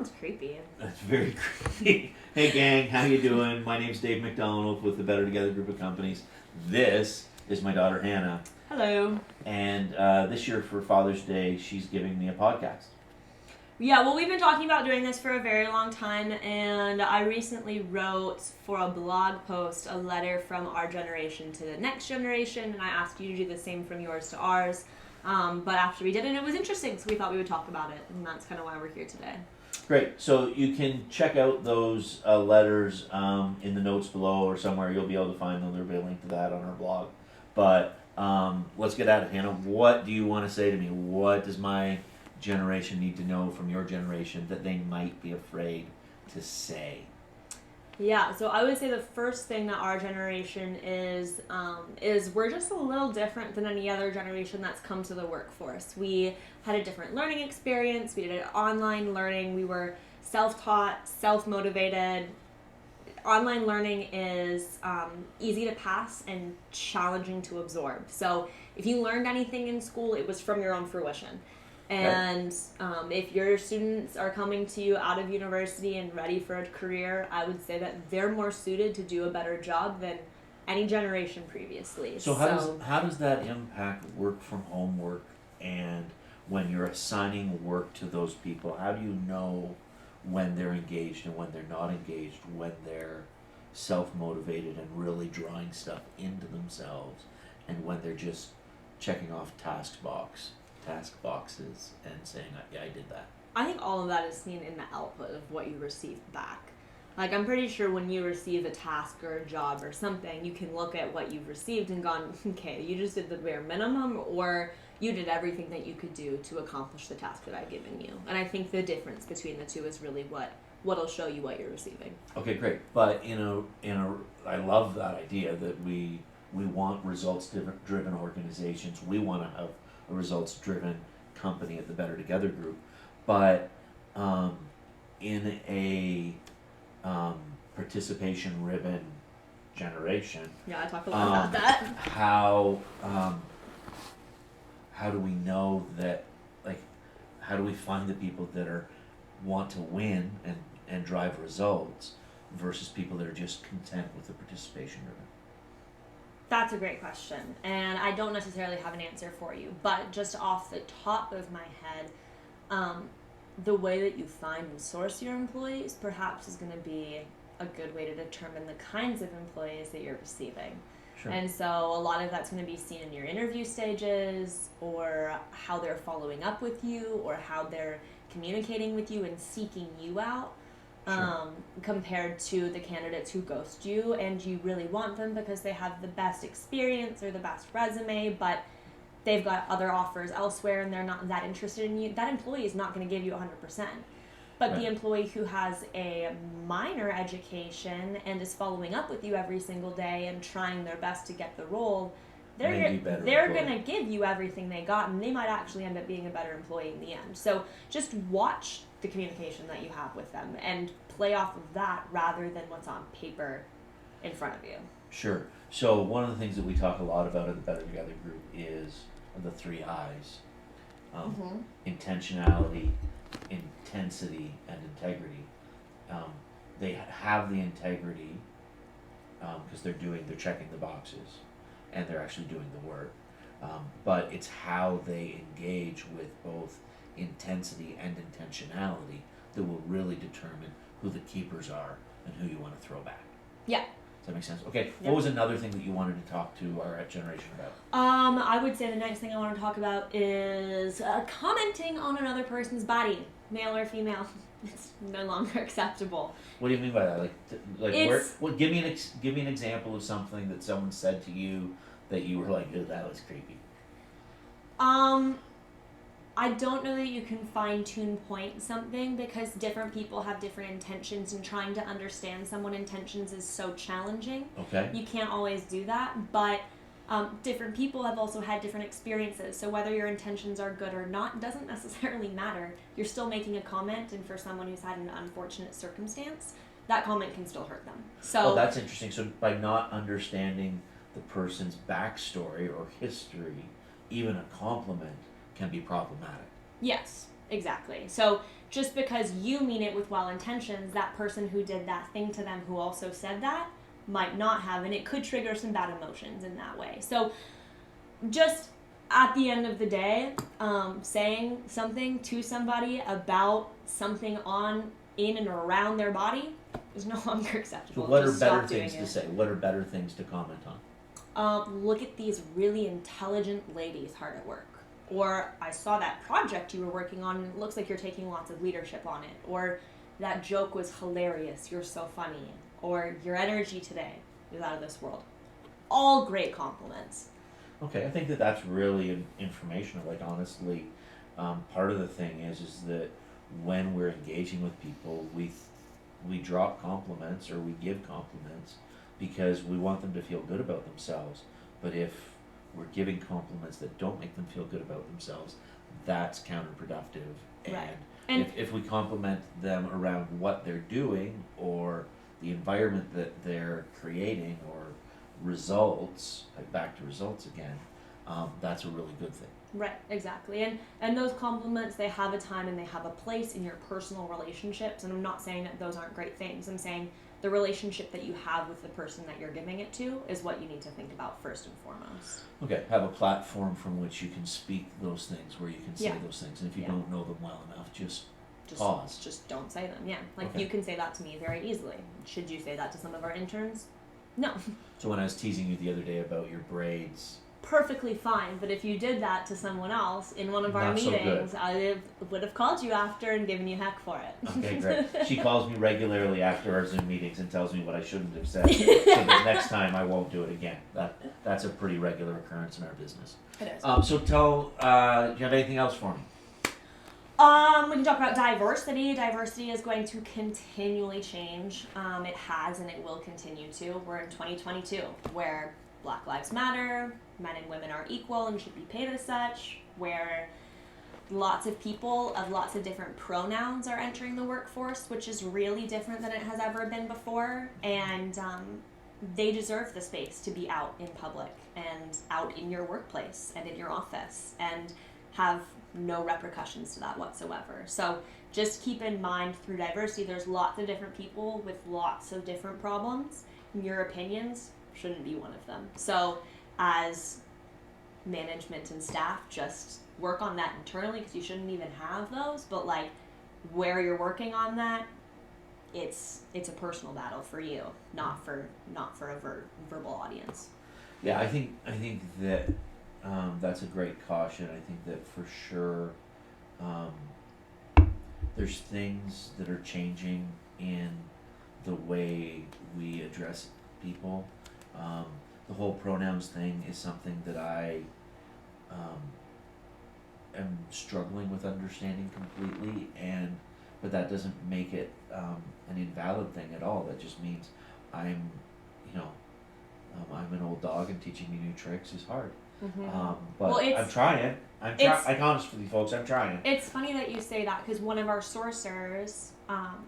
sounds creepy. That's very creepy. Hey gang, how you doing? My name's Dave McDonald with the Better Together group of companies. This is my daughter Hannah. Hello. And this year for Father's Day, she's giving me a podcast. Yeah, well, we've been talking about doing this for a very long time, and I recently wrote for a blog post a letter from our generation to the next generation, and I asked you to do the same from yours to ours. But after we did it, it was interesting, so we thought we would talk about it, and that's kind of why we're here today. Great. So you can check out those letters in the notes below or somewhere. You'll be able to find them. There'll be a link to that on our blog. But let's get at it, Hannah. What do you want to say to me? What does my generation need to know from your generation that they might be afraid to say? Yeah, so I would say the first thing that our generation is we're just a little different than any other generation that's come to the workforce. We had a different learning experience. We did online learning. We were self-taught, self-motivated. Online learning is easy to pass and challenging to absorb. So if you learned anything in school, it was from your own fruition. And if your students are coming to you out of university and ready for a career, I would say that they're more suited to do a better job than any generation previously. So how does that impact work from home work, and when you're assigning work to those people? How do you know when they're engaged and when they're not engaged, when they're self-motivated and really drawing stuff into themselves, and when they're just checking off task boxes and saying, yeah, I did that? I think all of that is seen in the output of what you receive back. Like, I'm pretty sure when you receive a task or a job or something, you can look at what you've received and gone, okay, you just did the bare minimum, or you did everything that you could do to accomplish the task that I've given you. And I think the difference between the two is really what'll show you what you're receiving. Okay, great. But I love that idea that we want results-driven organizations. We want to have a results-driven company at the Better Together group. But in a participation-ribbon generation, yeah, I talk a lot about that. How do we know that? Like, how do we find the people that want to win and drive results versus people that are just content with the participation ribbon? That's a great question, and I don't necessarily have an answer for you, but just off the top of my head, the way that you find and source your employees perhaps is going to be a good way to determine the kinds of employees that you're receiving. Sure. And so a lot of that's going to be seen in your interview stages, or how they're following up with you, or how they're communicating with you and seeking you out. Sure. Compared to the candidates who ghost you and you really want them because they have the best experience or the best resume, but they've got other offers elsewhere and they're not that interested in you. That employee is not going to give you 100%. But Right. The employee who has a minor education and is following up with you every single day and trying their best to get the role, they're going to give you everything they got, and they might actually end up being a better employee in the end. So just watch the communication that you have with them and play off of that rather than what's on paper in front of you. Sure. So one of the things that we talk a lot about at the Better Together group is the 3 I's. Intentionality, intensity, and integrity. They have the integrity because they're checking the boxes and they're actually doing the work. But it's how they engage with both intensity and intentionality that will really determine who the keepers are and who you want to throw back. Yeah. Does that make sense? Okay. Yeah. What was another thing that you wanted to talk to our generation about? I would say the next thing I want to talk about is commenting on another person's body, male or female. It's no longer acceptable. What do you mean by that? Give me an example of something that someone said to you that you were like, "Oh, that was creepy." I don't know that you can fine-tune point something because different people have different intentions, and trying to understand someone's intentions is so challenging. Okay. You can't always do that, but different people have also had different experiences. So whether your intentions are good or not doesn't necessarily matter. You're still making a comment, and for someone who's had an unfortunate circumstance, that comment can still hurt them. So that's interesting. So by not understanding the person's backstory or history, even a compliment can be problematic. Yes. exactly. So just because you mean it with well intentions, that person who did that thing to them who also said that might not have, and it could trigger some bad emotions in that way. So just at the end of the day, saying something to somebody about something on, in, and around their body is no longer acceptable. So what Just are better stop doing things to it. say? What are better things to comment on? Look at these really intelligent ladies hard at work. Or I saw that project you were working on and it looks like you're taking lots of leadership on it. Or that joke was hilarious, you're so funny. Or your energy today is out of this world. All great compliments. Okay, I think that that's really informational. Like honestly, part of the thing is that when we're engaging with people, we drop compliments or we give compliments because we want them to feel good about themselves. But if we're giving compliments that don't make them feel good about themselves, that's counterproductive. And, Right. And if we compliment them around what they're doing or the environment that they're creating or results, like back to results again, that's a really good thing. right, exactly. And those compliments, they have a time and they have a place in your personal relationships. And I'm not saying that those aren't great things. I'm saying the relationship that you have with the person that you're giving it to is what you need to think about first and foremost. Okay, have a platform from which you can speak those things, where you can say Yeah. those things. And if you Yeah. don't know them well enough, just Just, pause. just don't say them. Yeah, like Okay. you can say that to me very easily. Should you say that to some of our interns? No. So when I was teasing you the other day about your braids, Perfectly fine, but if you did that to someone else in one of our Not so good. meetings, I would have called you after and given you heck for it. okay, great. She calls me regularly after our Zoom meetings and tells me what I shouldn't have said, so that next time I won't do it again. That's a pretty regular occurrence in our business. It is. So do you have anything else for me? We can talk about diversity. Diversity is going to continually change. It has and it will continue to. We're in 2022, where Black Lives Matter, men and women are equal and should be paid as such, where lots of people of lots of different pronouns are entering the workforce, which is really different than it has ever been before. And they deserve the space to be out in public and out in your workplace and in your office and have no repercussions to that whatsoever. So just keep in mind, through diversity, there's lots of different people with lots of different problems, and your opinions shouldn't be one of them. So as management and staff, just work on that internally, because you shouldn't even have those, but like where you're working on that, it's a personal battle for you, not for a verbal audience. Yeah, I think that that's a great caution. I think that for sure there's things that are changing in the way we address people. The whole pronouns thing is something that I am struggling with understanding completely, but that doesn't make it an invalid thing at all. That just means I'm an old dog, and teaching me new tricks is hard. Mm-hmm. But Well, I'm trying. I honestly, folks, I'm trying. It's funny that you say that, because one of our sourcers,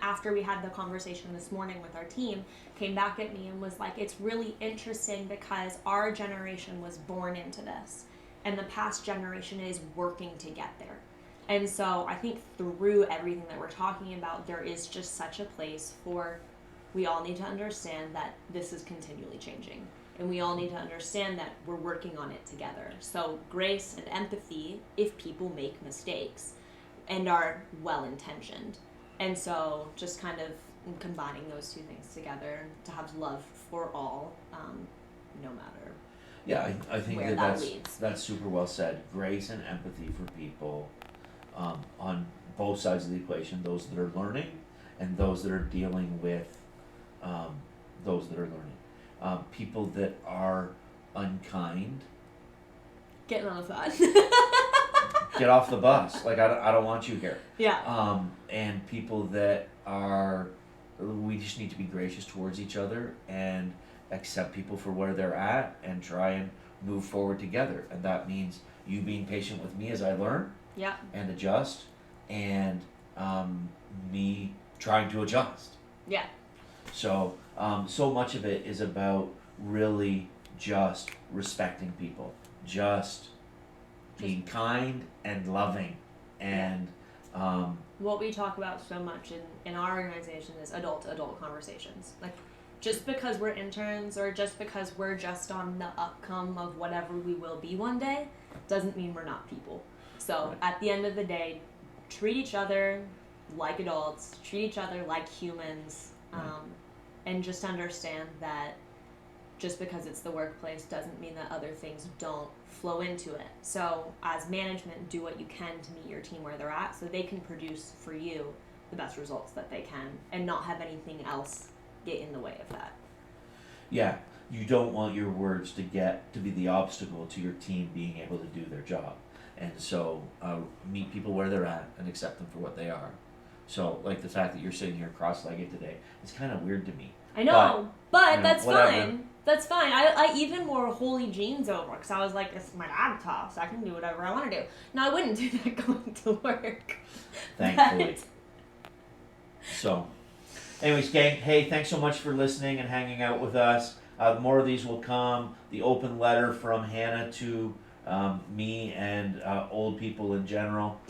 after we had the conversation this morning with our team, came back at me and was like, it's really interesting because our generation was born into this and the past generation is working to get there. And so I think through everything that we're talking about, there is just such a place for, we all need to understand that this is continually changing. And we all need to understand that we're working on it together. So grace and empathy if people make mistakes and are well-intentioned. And so just kind of combining those two things together to have love for all, no matter. Yeah, I think where that leads. That's super well said. Grace and empathy for people on both sides of the equation, those that are learning and those that are dealing with those that are learning. People that are unkind, Getting on the phone. get off the bus. Like, I don't want you here. Yeah. And people that are, we just need to be gracious towards each other and accept people for where they're at and try and move forward together. And that means you being patient with me as I learn Yeah. and adjust, and me trying to adjust. Yeah. So, so much of it is about really just respecting people, just being kind and loving, and What we talk about so much in our organization is adult conversations. Like, just because we're interns or just because we're just on the upcome of whatever we will be one day doesn't mean we're not people. So Right. at the end of the day, treat each other like adults, treat each other like humans, Right. and just understand that just because it's the workplace doesn't mean that other things don't flow into it. So as management, do what you can to meet your team where they're at so they can produce for you the best results that they can and not have anything else get in the way of that. Yeah, you don't want your words to be the obstacle to your team being able to do their job, and so meet people where they're at and accept them for what they are. So, like the fact that you're sitting here cross-legged today, it's kind of weird to me. I know, but you know, that's whatever. fine. That's fine. I even wore holy jeans over because I was like, it's my dad's house. I can do whatever I want to do. Now, I wouldn't do that going to work. Thankfully. So, anyways, gang, hey, thanks so much for listening and hanging out with us. More of these will come. The open letter from Hannah to me and old people in general.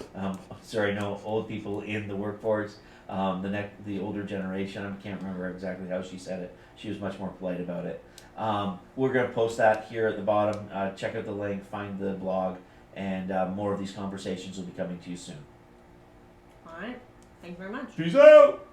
Old people in the workforce. The older generation. I can't remember exactly how she said it. She was much more polite about it. We're going to post that here at the bottom. Check out the link, find the blog, and more of these conversations will be coming to you soon. All right. Thank you very much. Peace out!